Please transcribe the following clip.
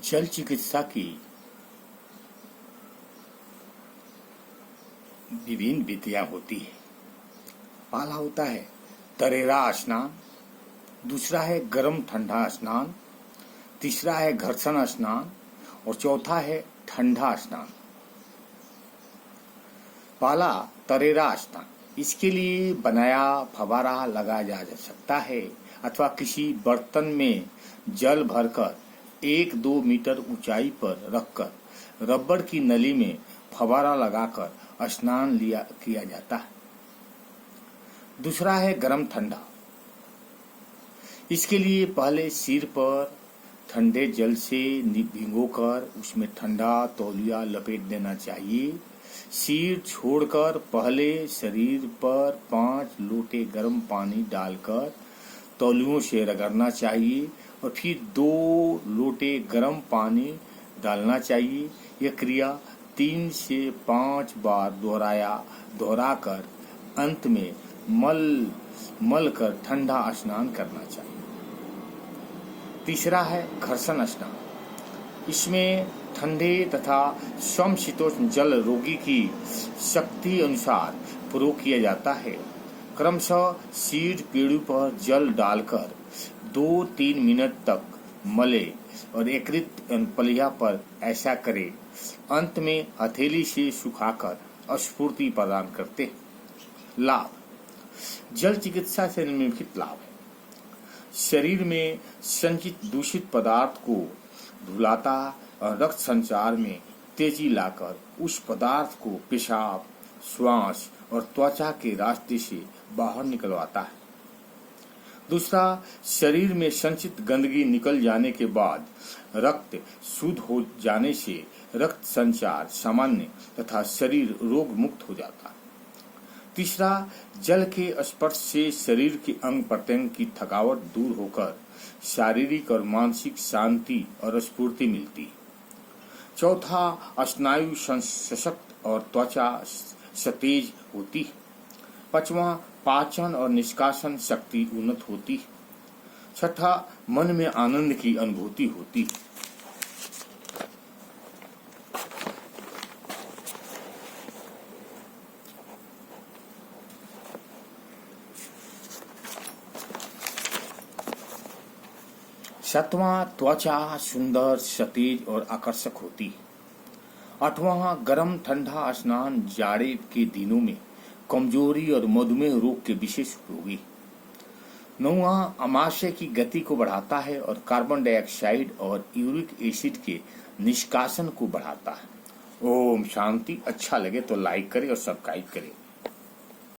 जल चिकित्सा की विभिन्न विधियां होती है। पहला होता है तरेरा स्नान, दूसरा है गर्म ठंडा स्नान, तीसरा है घर्षण स्नान और चौथा है ठंडा स्नान। पहला तरेरा स्नान, इसके लिए बनाया फव्वारा लगाया जा सकता है अथवा किसी बर्तन में जल भरकर 1-2 मीटर ऊंचाई पर रखकर रबड़ की नली में फव्वारा लगाकर स्नान किया जाता है। दूसरा है गर्म ठंडा, इसके लिए पहले सिर पर ठंडे जल से भिगोकर उसमें ठंडा तौलिया लपेट देना चाहिए। सिर छोड़कर पहले शरीर पर 5 लोटे गर्म पानी डालकर तौलियों से रगड़ना चाहिए और फिर 2 लोटे गर्म पानी डालना चाहिए। यह क्रिया 3 से 5 बार दोहराकर अंत में मल कर ठंडा स्नान करना चाहिए। तीसरा है घर्षण स्नान, इसमें ठंडे तथा समशीतोष्ण जल रोगी की शक्ति अनुसार प्रयोग किया जाता है। क्रमशः सिर पेड़ों पर जल डालकर 2-3 मिनट तक मले और एकृत पलिया पर ऐसा करे। अंत में हथेली से सुखाकर स्फूर्ति प्रदान करते हैं। लाभ, जल चिकित्सा से निम्नलिखित लाभ है। शरीर में संचित दूषित पदार्थ को धुलाता और रक्त संचार में तेजी लाकर उस पदार्थ को पेशाब, श्वास और त्वचा के रास्ते से बाहर निकलवाता है। दूसरा, शरीर में संचित गंदगी निकल जाने के बाद रक्त शुद्ध हो जाने से रक्त संचार सामान्य तथा शरीर रोग मुक्त हो जाता है। तीसरा, जल के स्पर्श से शरीर के अंग प्रत्यंग की थकावट दूर होकर शारीरिक और मानसिक शांति और स्फूर्ति मिलती है। चौथा, स्नायु सशक्त और त्वचा सतेज होती है। पांचवा, पाचन और निष्कासन शक्ति उन्नत होती है। छठा, मन में आनंद की अनुभूति होती है। सातवां, त्वचा सुंदर, सतेज और आकर्षक होती है। आठवां, गर्म ठंडा स्नान जाड़े के दिनों में कमजोरी और मधुमेह रोग के विशेष उपयोगी। नौवां, अमाशय की गति को बढ़ाता है और कार्बन डाइऑक्साइड और यूरिक एसिड के निष्कासन को बढ़ाता है। ओम शांति। अच्छा लगे तो लाइक करें और सब्सक्राइब करें।